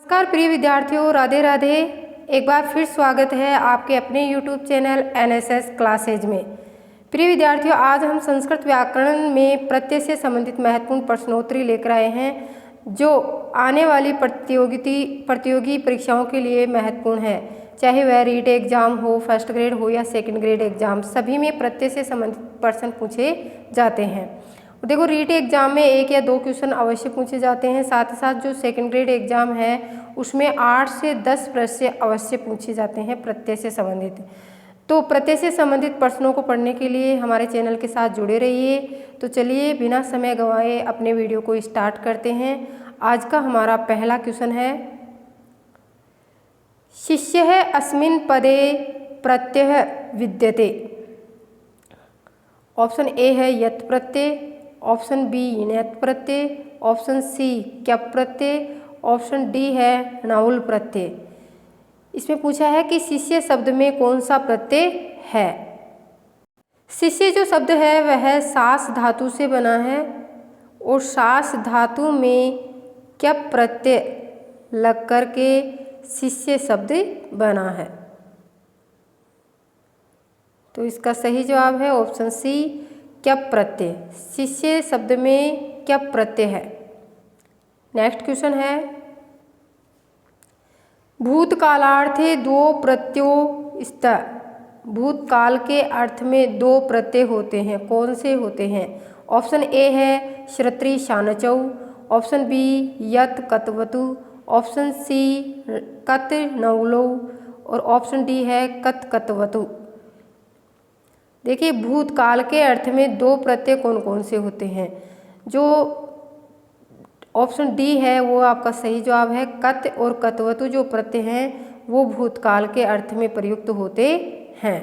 नमस्कार प्रिय विद्यार्थियों, राधे राधे। एक बार फिर स्वागत है आपके अपने YouTube चैनल NSS क्लासेज में। प्रिय विद्यार्थियों, आज हम संस्कृत व्याकरण में प्रत्यय से संबंधित महत्वपूर्ण प्रश्नोत्तरी लेकर आए हैं जो आने वाली प्रतियोगी परीक्षाओं के लिए महत्वपूर्ण है। चाहे वह रीट एग्जाम हो, फर्स्ट ग्रेड हो या सेकेंड ग्रेड एग्जाम, सभी में प्रत्यय से संबंधित प्रश्न पूछे जाते हैं। देखो, रीट एग्जाम में 1 या 2 क्वेश्चन अवश्य पूछे जाते हैं। साथ ही साथ जो सेकंड ग्रेड एग्जाम है उसमें 8 से 10 प्रश्न अवश्य पूछे जाते हैं प्रत्यय से संबंधित। तो प्रत्यय से संबंधित प्रश्नों को पढ़ने के लिए हमारे चैनल के साथ जुड़े रहिए। तो चलिए बिना समय गंवाए अपने वीडियो को स्टार्ट करते हैं। आज का हमारा पहला क्वेश्चन है, शिष्य अस्मिन् पदे प्रत्यय विद्यते। ऑप्शन ए है यत् प्रत्यय, ऑप्शन बी ण्यत् प्रत्यय, ऑप्शन सी क्यप प्रत्यय, ऑप्शन डी है णौल प्रत्यय। इसमें पूछा है कि शिष्य शब्द में कौन सा प्रत्यय है। शिष्य जो शब्द है वह सास धातु से बना है और सास धातु में क्यप प्रत्यय लग करके शिष्य शब्द बना है। तो इसका सही जवाब है ऑप्शन सी क्यप प्रत्यय। शिष्य शब्द में क्यप प्रत्यय है। नेक्स्ट क्वेश्चन है, भूतकालार्थे 2 प्रत्ययो स्तः। भूतकाल के अर्थ में 2 प्रत्यय होते हैं, कौन से होते हैं। ऑप्शन ए है श्रत्री शानचौ, ऑप्शन बी यत् कतवतु, ऑप्शन सी कत नौलौ और ऑप्शन डी है कत कतवतु। देखिए, भूतकाल के अर्थ में 2 प्रत्यय कौन कौन से होते हैं। जो ऑप्शन डी है वो आपका सही जवाब है। कत और कतवतु जो प्रत्यय हैं वो भूतकाल के अर्थ में प्रयुक्त होते हैं।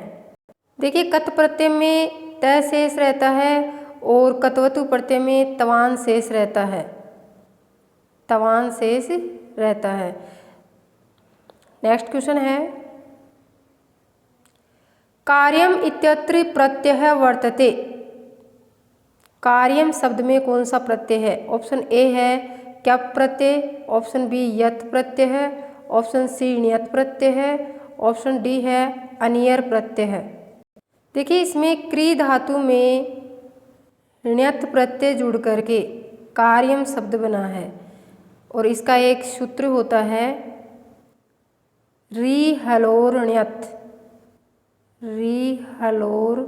देखिए, कत प्रत्यय में त शेष रहता है और कतवतु प्रत्यय में तवान शेष रहता है। तवान शेष रहता है। नेक्स्ट क्वेश्चन है, कार्यम इत्यत्र प्रत्यय वर्तते। कार्यम शब्द में कौन सा प्रत्यय है। ऑप्शन ए है क्यप प्रत्यय, ऑप्शन बी यत् प्रत्यय है, ऑप्शन सी ण्यत् प्रत्यय है, ऑप्शन डी है अनियर प्रत्यय है। देखिए, इसमें क्री धातु में ण्यत् प्रत्यय जुड़ करके कार्यम शब्द बना है और इसका एक सूत्र होता है री हलोर ण्यत्। री हलोर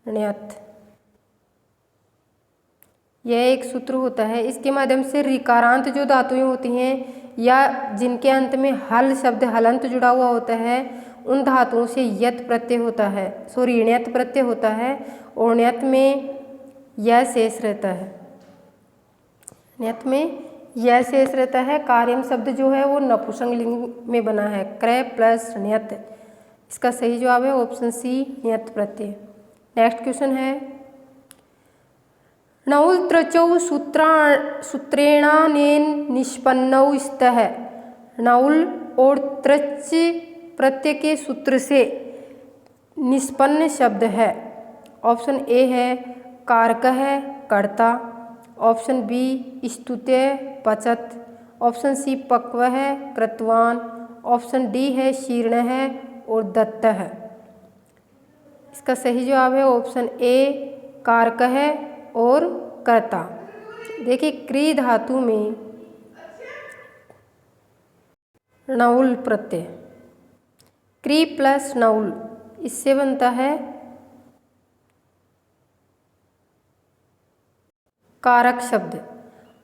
ण्यत्, यह एक सूत्र होता है। इसके माध्यम से ऋकारांत जो धातुएं होती हैं या जिनके अंत में हल शब्द हलंत जुड़ा हुआ होता है उन धातुओं से यत् प्रत्यय होता है, ण्यत् प्रत्यय होता है और ण्यत् में यह शेष रहता है। ण्यत् में यह शेष रहता है। कार्यम शब्द जो है वो नपुंसकलिंग में बना है, क्रय प्लस ण्यत्। इसका सही जवाब है ऑप्शन सी ण्यत् प्रत्यय। नेक्स्ट क्वेश्चन है, णौल त्रचौ सूत्रेणानेन निष्पन्नौ स्तः। णौल और त्रच प्रत्यय के सूत्र से निष्पन्न शब्द है। ऑप्शन ए है कारकः कर्ता, ऑप्शन बी स्तुत्य पचत, ऑप्शन सी पक्वः कृतवान, ऑप्शन डी है शीर्णः और दत्तः। इसका सही जवाब है ऑप्शन ए कारकः और कर्ता। देखिए, क्री धातु में णौल प्रत्यय, क्री प्लस णौल, इससे बनता है कारक शब्द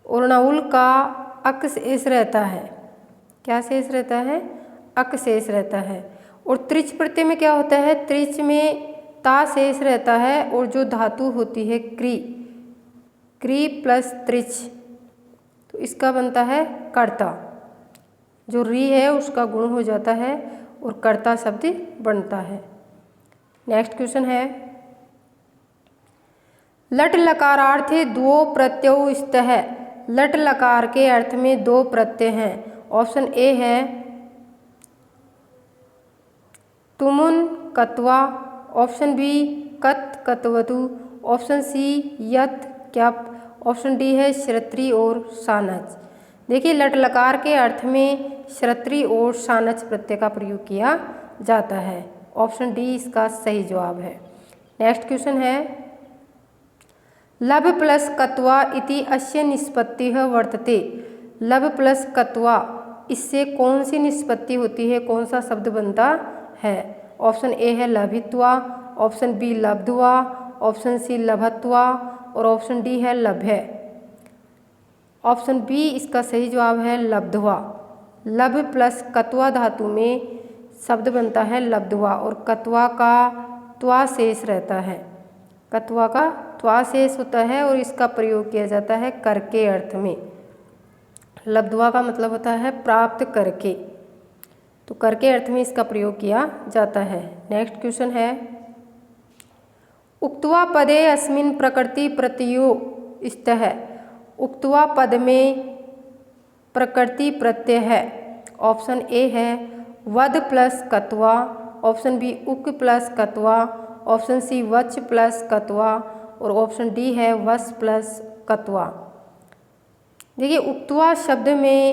और णौल का अक शेष रहता है। क्या शेष रहता है। अक शेष रहता है। और त्रिच प्रत्यय में क्या होता है, त्रिच में ता शेष रहता है और जो धातु होती है क्री, क्री प्लस त्रिच, तो इसका बनता है कर्ता। जो री है उसका गुण हो जाता है और कर्ता शब्द बनता है। नेक्स्ट क्वेश्चन है, लट लकारार्थे 2 प्रत्ययो स्तः। लट लकार के अर्थ में 2 प्रत्यय हैं। ऑप्शन ए है तुमुन कत्वा, ऑप्शन बी कत कतवतु, ऑप्शन सी यत् क्यप, ऑप्शन डी है श्रत्री और सानच। देखिए लट लकार के अर्थ में श्रत्री और सानच प्रत्यय का प्रयोग किया जाता है। ऑप्शन डी इसका सही जवाब है। नेक्स्ट क्वेश्चन है लब प्लस कत्वा इति अस्य निष्पत्तिः वर्तते। लब प्लस कत्वा, इससे कौन सी निष्पत्ति होती है, कौन सा शब्द बनता है? ऑप्शन ए है लभित्वा, ऑप्शन बी लब्ध्वा, ऑप्शन सी लभत्वा और ऑप्शन डी है लभ्य। ऑप्शन बी इसका सही जवाब है लब्ध्वा। लब प्लस कत्वा धातु में शब्द बनता है लब्ध्वा और कत्वा का त्वा शेष रहता है। कत्वा का त्वा शेष होता है और इसका प्रयोग किया जाता है कर के अर्थ में। लब्ध्वा का मतलब होता है प्राप्त करके, तो कर के अर्थ में इसका प्रयोग किया जाता है। नेक्स्ट क्वेश्चन है उक्त्वा पदे अस्मिन् प्रकृति प्रत्ययो स्तः। उक्त्वा पद में प्रकृति प्रत्यय है। ऑप्शन ए है वद प्लस कत्वा, ऑप्शन बी उक प्लस कत्वा, ऑप्शन सी वच प्लस कत्वा और ऑप्शन डी है वस प्लस कत्वा। देखिए उक्त्वा शब्द में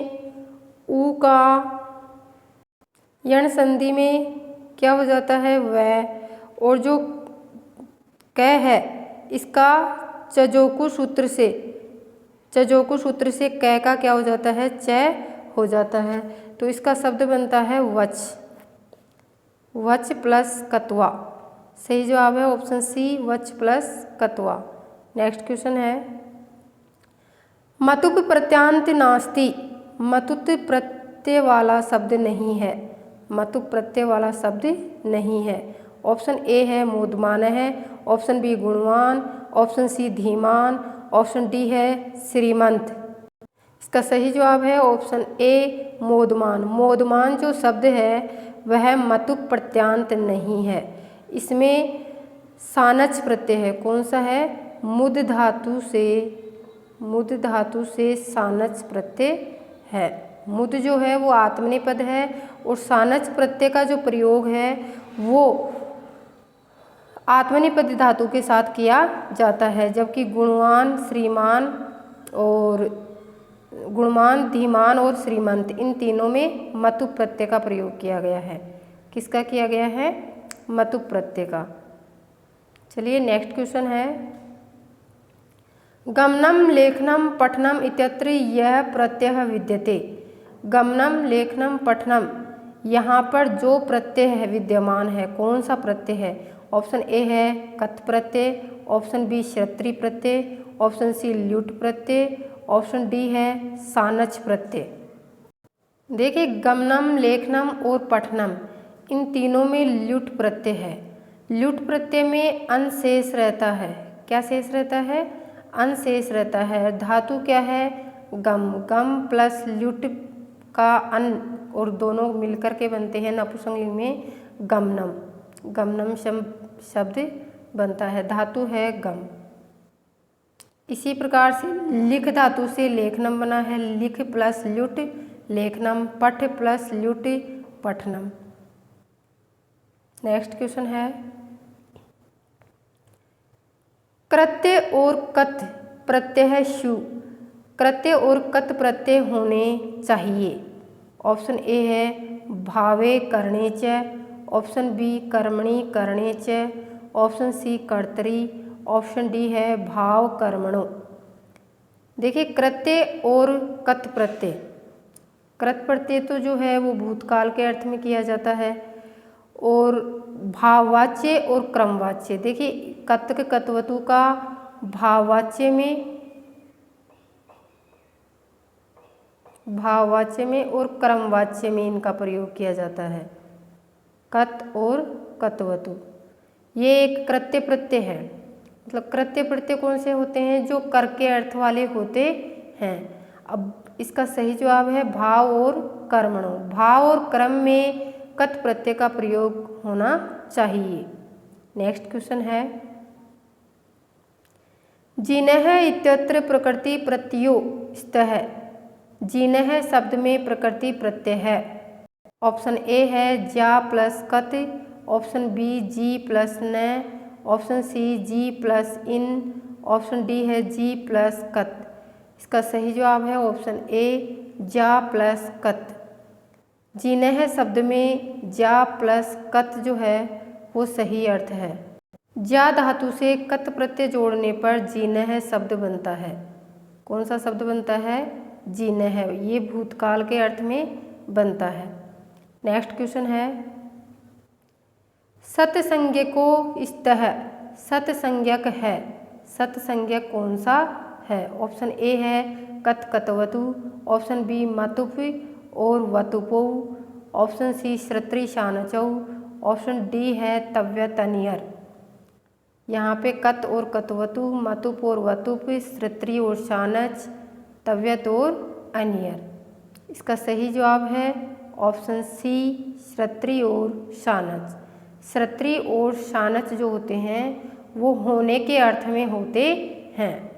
ऊ का यण संधि में क्या हो जाता है वह, और जो क है इसका चजोकु सूत्र से क का क्या हो जाता है च हो जाता है, तो इसका शब्द बनता है वच। वच प्लस कत्वा, सही जवाब है ऑप्शन सी वच प्लस कत्वा। नेक्स्ट क्वेश्चन है मतुप प्रत्यांत नास्ति। मतुत प्रत्यय वाला शब्द नहीं है। मतुप प्रत्यय वाला शब्द नहीं है। ऑप्शन ए है मोदमान है, ऑप्शन बी गुणवान, ऑप्शन सी धीमान, ऑप्शन डी है श्रीमंत। इसका सही जवाब है ऑप्शन ए मोदमान। मोदमान जो शब्द है वह मतुप प्रत्यांत नहीं है। इसमें सानच प्रत्यय है। कौन सा है? मुद धातु से सानच प्रत्यय है। मुद जो है वो आत्मनेपद है और सानच प्रत्यय का जो प्रयोग है वो आत्मनेपद धातु के साथ किया जाता है, जबकि गुणवान, धीमान और श्रीमंत इन तीनों में मतुप प्रत्यय का प्रयोग किया गया है। किसका किया गया है? मतुप प्रत्यय का। चलिए नेक्स्ट क्वेश्चन है गमनम लेखनम पठनम इत्यत्र यह प्रत्यय विद्यते। गमनम लेखनम पठनम, यहाँ पर जो प्रत्यय है विद्यमान है, कौन सा प्रत्यय है? ऑप्शन ए है कत प्रत्यय, ऑप्शन बी श्रत्री प्रत्यय, ऑप्शन सी ल्युट प्रत्यय, ऑप्शन डी है सानच प्रत्यय। देखिए गमनम, लेखनम और पठनम इन तीनों में ल्युट प्रत्यय है। ल्युट प्रत्यय में अन शेष रहता है। क्या शेष रहता है? अन शेष रहता है। धातु क्या है? गम। गम प्लस ल्युट का अन और दोनों मिलकर के बनते हैं नपुंसकलिंग में गमनम। गमनम शब्द बनता है। धातु है गम। इसी प्रकार से लिख धातु से लेखनम बना है। लिख प्लस ल्युट लेखनम, पठ प्लस ल्युट पठनम। नेक्स्ट क्वेश्चन है कृत्य और कत प्रत्यय है शु। कृत्य और कत प्रत्यय होने चाहिए। ऑप्शन ए है भावे करणे च, ऑप्शन बी कर्मणि करणे च, ऑप्शन सी कर्तरी, ऑप्शन डी है भाव कर्मणो। देखिए कृत्य और कत प्रत्यय, कृत प्रत्यय तो जो है वो भूतकाल के अर्थ में किया जाता है और भाववाच्य और क्रमवाच्य। देखिए कत्क कत्वतु का भाववाच्य में और क्रमवाच्य में इनका प्रयोग किया जाता है। कत और कत्वतु ये एक कृत्य प्रत्यय है। मतलब कृत्य प्रत्यय कौन से होते हैं? जो कर के अर्थ वाले होते हैं। अब इसका सही जवाब है भाव और कर्मणो। भाव और क्रम में कत प्रत्यय का प्रयोग होना चाहिए। नेक्स्ट क्वेश्चन है जिनह इत्यत्र प्रकृति प्रत्ययो स्तः। जिनह शब्द में प्रकृति प्रत्यय है। ऑप्शन ए है ज्या प्लस कत, ऑप्शन बी जी प्लस न, ऑप्शन सी जी प्लस इन, ऑप्शन डी है जी प्लस कत। इसका सही जवाब है ऑप्शन ए जा प्लस कत। जिनह शब्द में जा प्लस कत जो है वो सही अर्थ है। जा धातु से कत प्रत्यय जोड़ने पर जिनह शब्द बनता है। कौन सा शब्द बनता है? जिनह। ये भूतकाल के अर्थ में बनता है। नेक्स्ट क्वेश्चन है, सतसंज्ञको स्तः सतसंज्ञक है। सतसंज्ञक कौन सा है? ऑप्शन ए है कत कतवतु, ऑप्शन बी मतुप और वतुपो, ऑप्शन सी श्रत्री शानचौ, ऑप्शन डी है तव्य तनियर। यहाँ पे कत और कतवतु, मतुप और वतुप, श्रत्री और शानच, तव्यत और अनियर। इसका सही जवाब है ऑप्शन सी श्रत्री और शानच। श्रत्री और शानच जो होते हैं वो होने के अर्थ में होते हैं,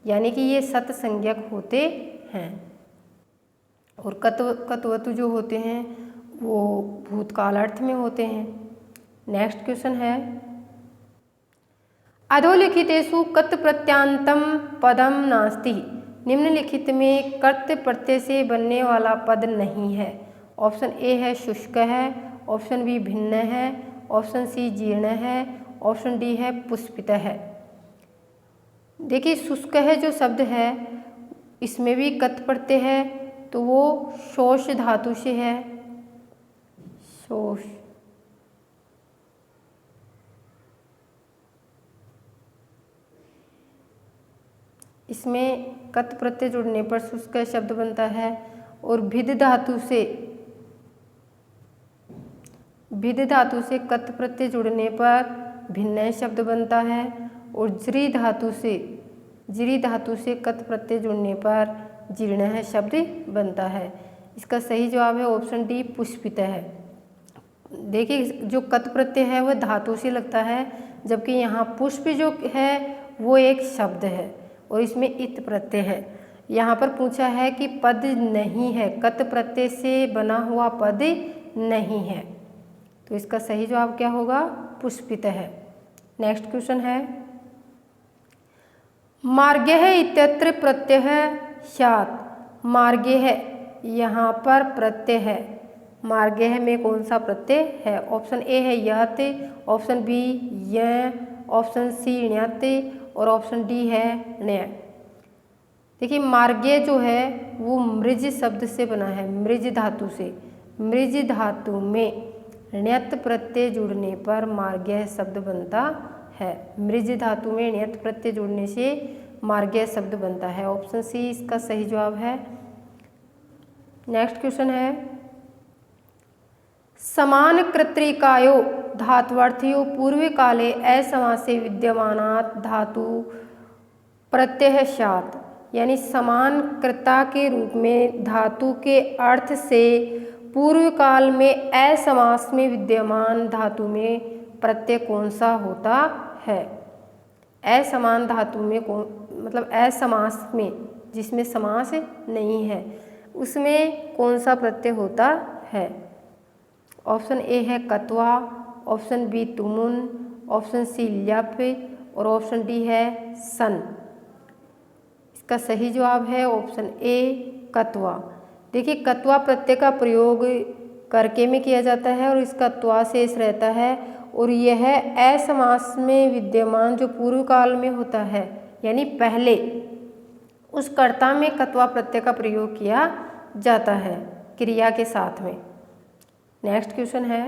यानी कि ये सतसंज्ञक होते हैं। और कतवतु जो होते हैं वो भूतकाल अर्थ में होते हैं। नेक्स्ट क्वेश्चन है, अधोलिखितेषु कत प्रत्यांतम पदम नास्ति। निम्नलिखित में कर्त प्रत्यय से बनने वाला पद नहीं है। ऑप्शन ए है शुष्क है, ऑप्शन बी भिन्न है, ऑप्शन सी जीर्ण है, ऑप्शन डी है पुष्पित है। देखिए शुष्क है जो शब्द है इसमें भी कत प्रत्यय है, तो वो शोष धातु से है। शोष। इसमें कत प्रत्यय जुड़ने पर शुष्क शब्द बनता है। और भिद धातु से कत प्रत्यय जुड़ने पर भिन्न शब्द बनता है। और ज्री धातु से कत प्रत्यय जुड़ने पर जीर्ण शब्द बनता है। इसका सही जवाब है ऑप्शन डी पुष्पित है। देखिए जो कत प्रत्यय है वह धातु से लगता है, जबकि यहाँ पुष्प जो है वो एक शब्द है और इसमें इत प्रत्यय है। यहाँ पर पूछा है कि पद नहीं है, कत प्रत्यय से बना हुआ पद नहीं है, तो इसका सही जवाब क्या होगा? पुष्पित है। नेक्स्ट क्वेश्चन है, मार्गेह इत्यत्र प्रत्यय स्यात्। मार्गेह यहाँ पर प्रत्यय है। मार्गेह में कौन सा प्रत्यय है? ऑप्शन ए है यत्, ऑप्शन बी य, ऑप्शन सी ण्यत् और ऑप्शन डी है ण्य। देखिए मार्गे जो है वो मृज शब्द से बना है, मृज धातु से। मृज धातु में ण्यत् प्रत्यय जुड़ने पर मार्गेय शब्द बनता है। मृज धातु में ण्यत् प्रत्यय जुड़ने से मार्गेय शब्द बनता है। ऑप्शन सी इसका सही जवाब है। नेक्स्ट क्वेश्चन है, समान कर्तृकायो धात्वर्थयो पूर्व काले असमासे विद्यमानात् धातु प्रत्यय स्यात्। यानी समान कर्ता के रूप में धातु के अर्थ से पूर्व काल में असमास में विद्यमान धातु में प्रत्यय कौन सा होता है? असमान धातु में मतलब असमास में, जिसमें समास नहीं है, उसमें कौन सा प्रत्यय होता है? ऑप्शन ए है कत्वा, ऑप्शन बी तुमुन, ऑप्शन सी ल्यप और ऑप्शन डी है सन। इसका सही जवाब है ऑप्शन ए कत्वा। देखिए कत्वा प्रत्यय का प्रयोग करके में किया जाता है और इसका त्वा शेष रहता है, और यह असमास में विद्यमान जो पूर्व काल में होता है, यानी पहले उस कर्ता में कत्वा प्रत्यय का प्रयोग किया जाता है क्रिया के साथ में। नेक्स्ट क्वेश्चन है,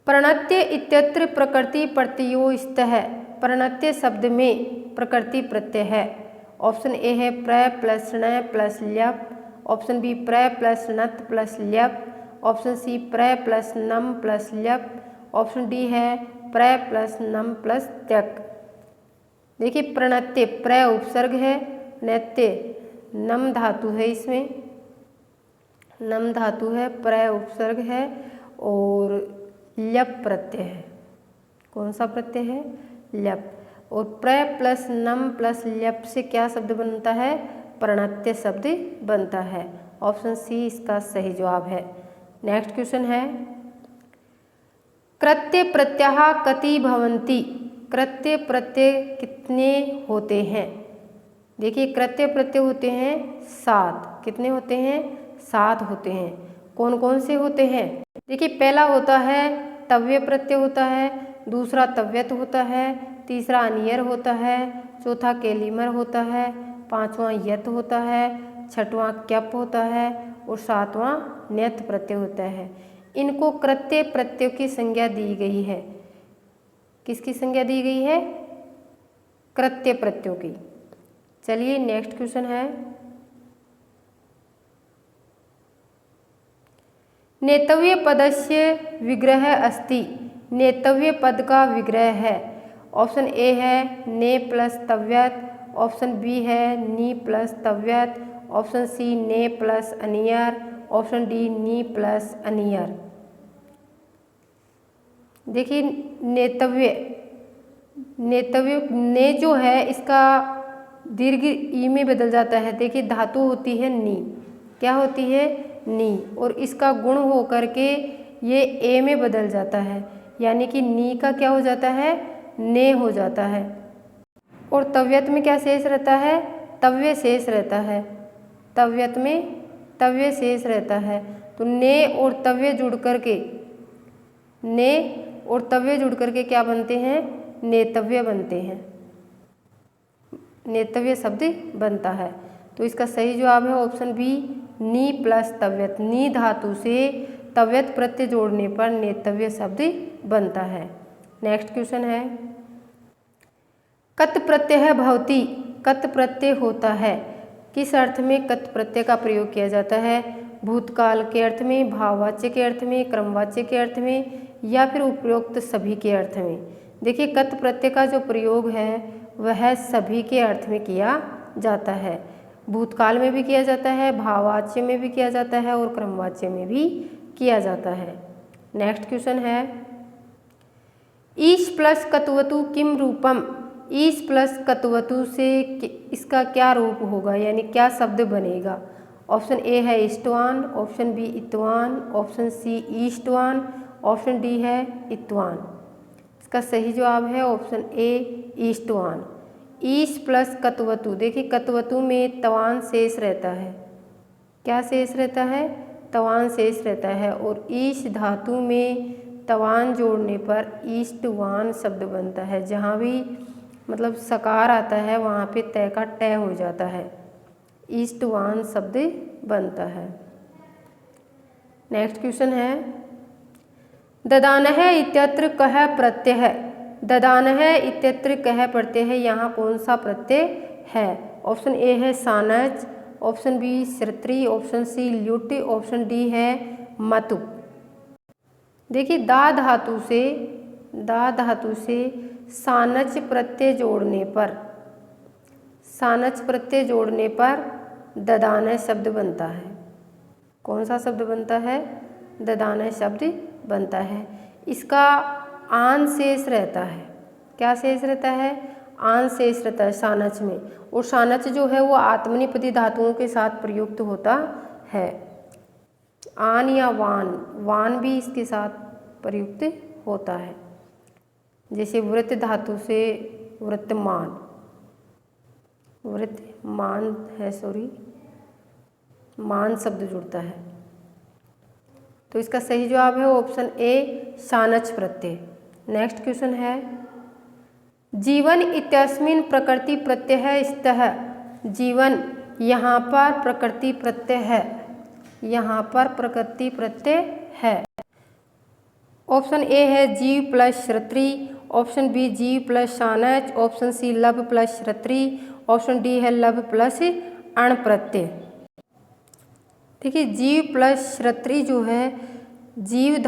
प्रणत्य इत्यत्र प्रकृति प्रत्ययो स्तः। प्रणत्य शब्द में प्रकृति प्रत्यय है। ऑप्शन ए है प्र प्लस ण प्लस ल्यप, ऑप्शन बी प्र प्लस नत प्लस ल्यप, ऑप्शन सी प्र प्लस नम प्लस ल्यप, ऑप्शन डी है प्र प्लस नम प्लस त्यक। देखिए प्रणत्य प्र उपसर्ग है, नत्य नम धातु है, इसमें नम धातु है, प्र उपसर्ग है और ल्यप प्रत्यय है। कौन सा प्रत्यय है? ल्यप। और प्र प्लस नम प्लस ल्यप से क्या शब्द बनता है? प्रणत्य शब्द बनता है। ऑप्शन सी इसका सही जवाब है। नेक्स्ट क्वेश्चन है, कृत्य प्रत्यय कति भवन्ति। कृत्य प्रत्यय कितने होते हैं? देखिए कृत्य प्रत्यय होते हैं 7। कितने होते हैं? 7 होते हैं। कौन कौन से होते हैं? देखिए पहला होता है तव्य प्रत्यय होता है, दूसरा तव्यत होता है, तीसरा अनियर होता है, चौथा केलिमर होता है, पांचवां यत होता है, छठवां क्यप होता है और सातवां न्यत प्रत्यय होता है। इनको कृत्य प्रत्यय की संज्ञा दी गई है। किसकी संज्ञा दी गई है? कृत्य प्रत्ययों की। चलिए नेक्स्ट क्वेश्चन है, नेतव्य पदस्य विग्रह अस्ति। नेतव्य पद का विग्रह है। ऑप्शन ए है ने प्लस तव्यत, ऑप्शन बी है नी प्लस तव्यत, ऑप्शन सी ने प्लस अनियर, ऑप्शन डी नी प्लस अनियर। देखिए नेतव्य ने जो है इसका दीर्घ ई में बदल जाता है। देखिए धातु होती है नी, क्या होती है? नी, और इसका गुण हो करके ये ए में बदल जाता है, यानी कि नी का क्या हो जाता है? ने हो जाता है। और तव्यत में क्या शेष रहता है? तव्य शेष रहता है। तव्यत में तव्य शेष रहता है। तो ने और तव्य जुड़ करके क्या बनते हैं? नेतव्य बनते हैं। नेतव्य शब्द बनता है। तो इसका सही जवाब है ऑप्शन बी नी प्लस तव्यत। नी धातु से तव्यत प्रत्यय जोड़ने पर नेतव्य शब्द बनता है। नेक्स्ट क्वेश्चन है, कत प्रत्यय भवति। कत प्रत्यय होता है। किस अर्थ में कत प्रत्यय का प्रयोग किया जाता है? भूतकाल के अर्थ में, भाववाच्य के अर्थ में, क्रमवाच्य के अर्थ में, या फिर उपरोक्त सभी के अर्थ में। देखिए कत प्रत्यय का जो प्रयोग है वह सभी के अर्थ में किया जाता है। भूतकाल में भी किया जाता है, भाववाच्य में भी किया जाता है और क्रमवाच्य में भी किया जाता है। नेक्स्ट क्वेश्चन है, ईश प्लस कत्वतु किम रूपम। ईश प्लस कत्वतु से इसका क्या रूप होगा, यानी क्या शब्द बनेगा? ऑप्शन ए है इष्टवान, ऑप्शन बी इत्वान, ऑप्शन सी ईष्टवान, ऑप्शन डी है इत्वान। इसका सही जवाब है ऑप्शन ए ईष्टवान। ईश प्लस कत्वतु। देखिए कत्वतु में तवान शेष रहता है। क्या शेष रहता है? तवान शेष रहता है। और ईश धातु में तवान जोड़ने पर ईष्टवान शब्द बनता है। जहाँ भी मतलब सकार आता है वहाँ पे तय का टय हो जाता है, ईष्टवान शब्द बनता है। नेक्स्ट क्वेश्चन है, ददानः इत्यत्र कः प्रत्यय है। ददानः इत्यत्र कः प्रत्यय है, यहाँ कौन सा प्रत्यय है? ऑप्शन ए है सानच, ऑप्शन बी श्रत्री, ऑप्शन सी ल्युट, ऑप्शन डी है मतु। देखिए दा धातु से सानच प्रत्यय जोड़ने पर ददानः शब्द बनता है। कौन सा शब्द बनता है? ददानः शब्द बनता है। इसका आन शेष रहता है। क्या शेष रहता है? आन शेष रहता है सानच में। और सानच जो है वो आत्मनेपदी धातुओं के साथ प्रयुक्त होता है। आन या वान भी इसके साथ प्रयुक्त होता है। जैसे वृत्त धातु से वृत्तमान मान शब्द जुड़ता है। तो इसका सही जवाब है ऑप्शन ए सानच प्रत्यय। नेक्स्ट क्वेश्चन है, जीवन इत्यस्मिन् प्रकृति प्रत्यय स्तः। जीवन यहाँ पर प्रकृति प्रत्यय है। ऑप्शन ए है जीव प्लस श्रत्री, ऑप्शन बी जीव प्लस सानच, ऑप्शन सी लब प्लस श्रत्री, ऑप्शन डी है लब प्लस अण प्रत्यय। देखिए जीव प्लस श्रत्री जो है जीव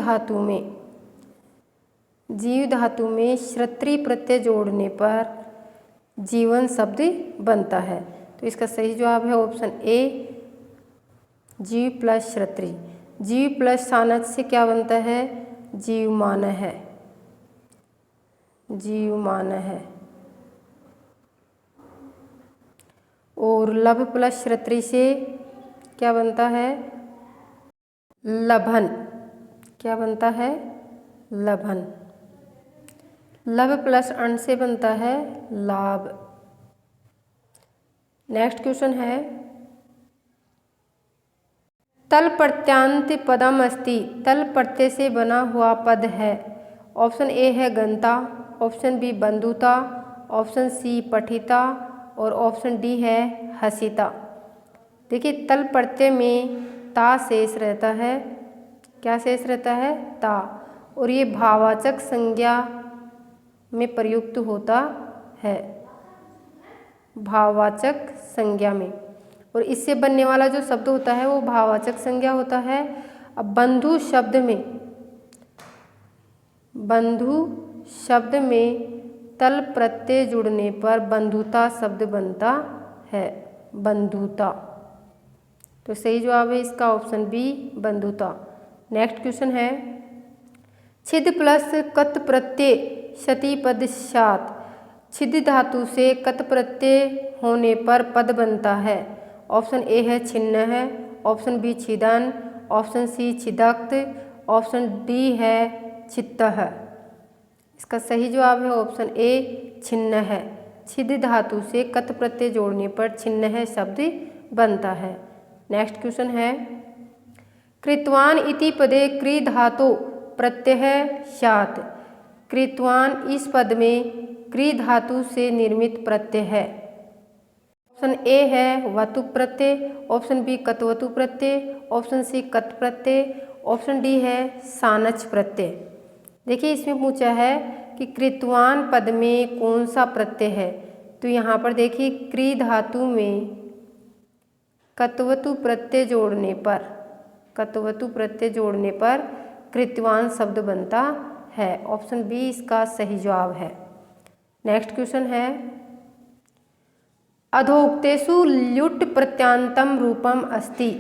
धातु में श्रत्री प्रत्यय जोड़ने पर जीवन शब्द बनता है। तो इसका सही जवाब है ऑप्शन ए जीव प्लस श्रत्री। जीव प्लस सानच से क्या बनता है? जीवमान है। और लब प्लस श्रत्री से क्या बनता है? लभन। क्या बनता है? लभन। लब प्लस अण से बनता है लाभ। नेक्स्ट क्वेश्चन है तल प्रत्यांत पदम अस्ति, तल प्रत्यय से बना हुआ पद है। ऑप्शन ए है गंता, ऑप्शन बी बंधुता, ऑप्शन सी पठिता और ऑप्शन डी है हसिता। देखिए तल प्रत्यय में ता शेष रहता है। क्या शेष रहता है? ता। और ये भाववाचक संज्ञा में प्रयुक्त होता है, भाववाचक संज्ञा में, और इससे बनने वाला जो शब्द होता है वो भाववाचक संज्ञा होता है। अब बंधु शब्द में तल प्रत्यय जुड़ने पर बंधुता शब्द बनता है, बंधुता। तो सही जवाब है इसका ऑप्शन बी, बंधुता। नेक्स्ट क्वेश्चन है छिद प्लस कत प्रत्यय शति पदश्चात, छिद धातु से कत प्रत्यय होने पर पद बनता है। ऑप्शन ए है छिन्न है, ऑप्शन बी छिदन, ऑप्शन सी छिदक्त, ऑप्शन डी है छित्तः। इसका सही जवाब है ऑप्शन ए, छिन्न है। छिद धातु से कत प्रत्यय जोड़ने पर छिन्न है शब्द बनता है। नेक्स्ट क्वेश्चन है कृतवान इति पदे क्री धातु प्रत्यय स्यात्, कृतवान इस पद में क्री धातु से निर्मित प्रत्यय है। ऑप्शन ए है वतु प्रत्यय, ऑप्शन बी कतवतु प्रत्यय, ऑप्शन सी कत प्रत्यय, ऑप्शन डी है सानच प्रत्यय। देखिए इसमें पूछा है कि कृतवान पद में कौन सा प्रत्यय है, तो यहाँ पर देखिए क्री धातु में कतवतु प्रत्यय जोड़ने पर कृतवान शब्द बनता है। ऑप्शन बी इसका सही जवाब है। नेक्स्ट क्वेश्चन है अधोक्तेषु ल्युट् प्रत्यांतम रूपम अस्ति,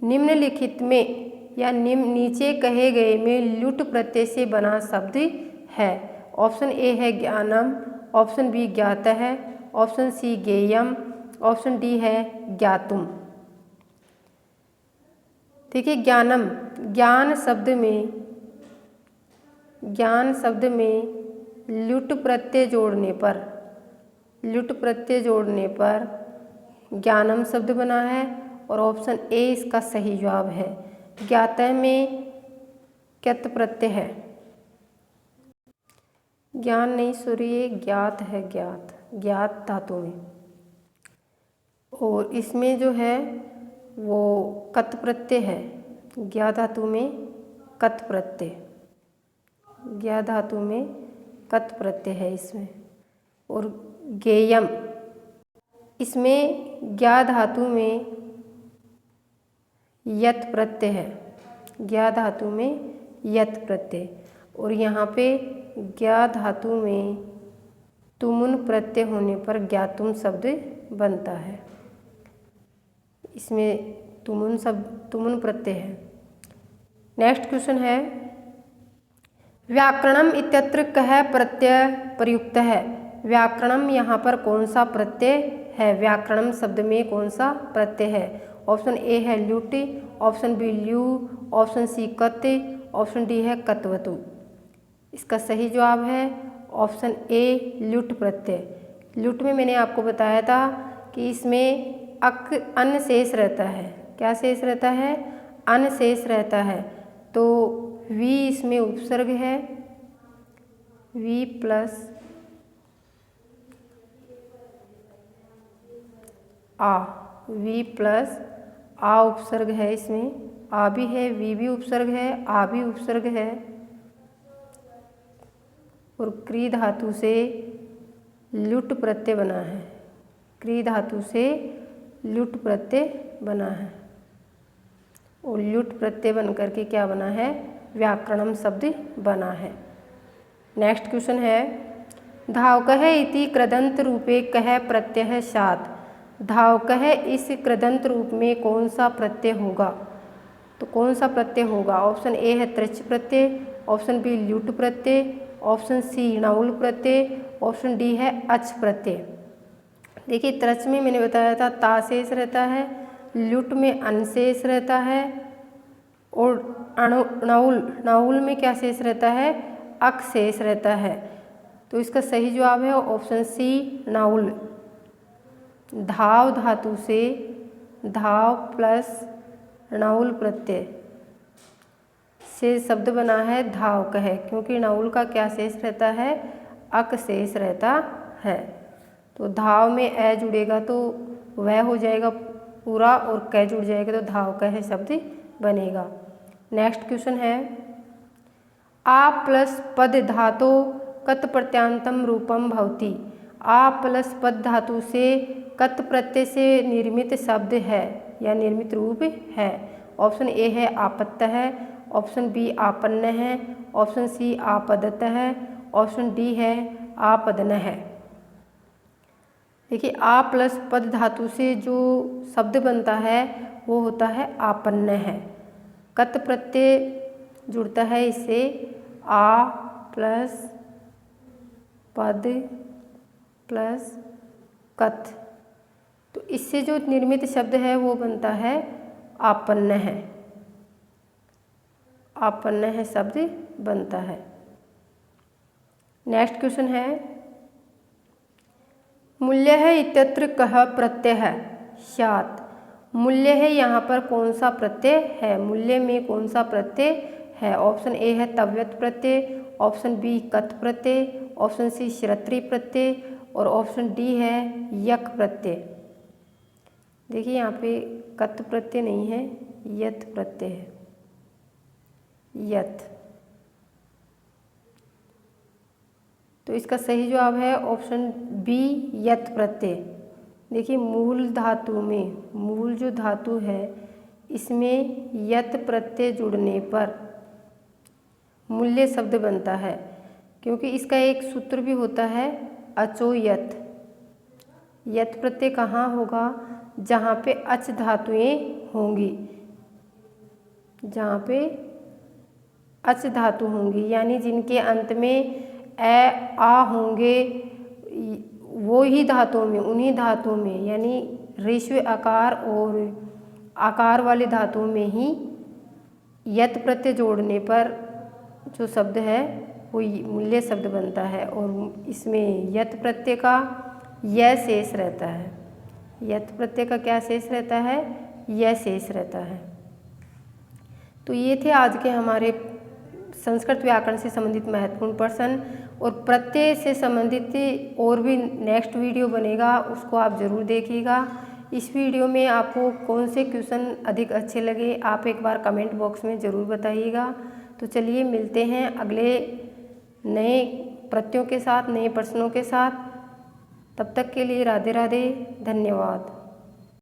निम्नलिखित में या नीचे कहे गए में ल्युट् प्रत्यय से बना शब्द है। ऑप्शन ए है ज्ञानम, ऑप्शन बी ज्ञातः है, ऑप्शन सी ज्ञेयम, ऑप्शन डी है ज्ञातुम। देखिए ज्ञानम, ज्ञान शब्द में ल्युट् प्रत्यय जोड़ने पर ज्ञानम शब्द बना है और ऑप्शन ए इसका सही जवाब है। ज्ञातः में क्यत प्रत्यय है, ज्ञान नहीं सूर्य ज्ञात है, ज्ञात धातु में, और इसमें जो है वो कत प्रत्यय है। ज्ञा धातु में कत प्रत्यय है इसमें। और ज्ञेयम, इसमें ज्ञा धातु में यत प्रत्यय है, ज्ञा धातु में यत प्रत्यय, और यहाँ पे ज्ञा धातु में तुमुन प्रत्यय होने पर ज्ञातुम शब्द बनता है। इसमें तुमुन प्रत्यय है। नेक्स्ट क्वेश्चन है व्याकरणम इत्यत्र कः प्रत्यय प्रयुक्त है, व्याकरणम यहाँ पर कौन सा प्रत्यय है, व्याकरणम शब्द में कौन सा प्रत्यय है। ऑप्शन ए है ल्युट्, ऑप्शन बी ल्यू, ऑप्शन सी कत, ऑप्शन डी है कतवतु। इसका सही जवाब है ऑप्शन ए ल्युट् प्रत्यय। ल्युट् में मैंने आपको बताया था कि इसमें अन शेष रहता है। क्या शेष रहता है? अन शेष रहता है। तो वी इसमें उपसर्ग है, वी प्लस आ, वी प्लस आ उपसर्ग है, इसमें आ भी है, वी भी उपसर्ग है, आ भी उपसर्ग है, और क्री धातु से ल्युट् प्रत्यय बना है, क्री धातु से ल्युट् प्रत्यय बना है, और ल्युट् प्रत्यय बन करके क्या बना है? व्याकरणम शब्द बना है। नेक्स्ट क्वेश्चन है धावकः इति कृदंत रूपे कः प्रत्यय स्यात्, धावकः इस कृदंत रूप में कौन सा प्रत्यय होगा, तो कौन सा प्रत्यय होगा? ऑप्शन ए है तृच प्रत्यय, ऑप्शन बी ल्युट् प्रत्यय, ऑप्शन सी णौल प्रत्यय, ऑप्शन डी है अच प्रत्यय। देखिए त्रच में मैंने बताया था ता शेष रहता है, ल्युट् में अन शेष रहता है, और णौल में क्या शेष रहता है? अक शेष रहता है। तो इसका सही जवाब है ऑप्शन सी णौल। धाव धातु से धाव प्लस णउल प्रत्यय से शब्द बना है धाव कह, क्योंकि णउल का क्या शेष रहता है, अक शेष रहता है। तो धाव में ए जुड़ेगा तो वह हो जाएगा पूरा, और क जुड़ जाएगा तो धाव कह शब्द बनेगा। नेक्स्ट क्वेश्चन है, आ प्लस पद धातु कत प्रत्यांतम रूपम भवति। आ प्लस पद धातु से कत प्रत्यय से निर्मित शब्द है या निर्मित रूप है। ऑप्शन ए है आपत्त है, ऑप्शन बी आपन्न है, ऑप्शन सी आपदत है, ऑप्शन डी है आपदन है। देखिए आ प्लस पद धातु से जो शब्द बनता है वो होता है आपन्न है। कत प्रत्यय जुड़ता है इससे, आ प्लस पद प्लस कत, तो इससे जो निर्मित शब्द है वो बनता है आपन्न है। आपन्न है शब्द बनता है। नेक्स्ट क्वेश्चन है, मूल्य है इत्यत्र कह प्रत्यय है स्यात्। मूल्य है यहाँ पर कौन सा प्रत्यय है, मूल्य में कौन सा प्रत्यय है। ऑप्शन ए है तव्यत प्रत्यय, ऑप्शन बी कत प्रत्यय, ऑप्शन सी श्रत्री प्रत्यय और ऑप्शन डी है यक प्रत्यय। देखिए यहाँ पे कत प्रत्यय नहीं है, यत प्रत्यय है, यत। तो इसका सही जवाब है ऑप्शन बी यत प्रत्यय। देखिए मूल धातु में, मूल जो धातु है इसमें यत प्रत्यय जुड़ने पर मूल्य शब्द बनता है, क्योंकि इसका एक सूत्र भी होता है अचो यत। यत प्रत्यय कहाँ होगा, जहाँ पे अच धातुएं होंगी, जहाँ पे अच धातु होंगी, यानी जिनके अंत में ए आ होंगे, वो ही धातुओं में, उन्हीं धातुओं में, यानी ऋस्व आकार और आकार वाले धातुओं में ही यत प्रत्यय जोड़ने पर जो शब्द है वो मूल्य शब्द बनता है। और इसमें यत प्रत्यय का यह शेष रहता है, यत प्रत्यय का क्या शेष रहता है, यह शेष रहता है। तो ये थे आज के हमारे संस्कृत व्याकरण से संबंधित महत्वपूर्ण प्रश्न, और प्रत्यय से संबंधित और भी नेक्स्ट वीडियो बनेगा, उसको आप ज़रूर देखिएगा। इस वीडियो में आपको कौन से क्वेश्चन अधिक अच्छे लगे आप एक बार कमेंट बॉक्स में ज़रूर बताइएगा। तो चलिए मिलते हैं अगले नए प्रत्ययों के साथ, नए प्रश्नों के साथ। तब तक के लिए राधे राधे, धन्यवाद।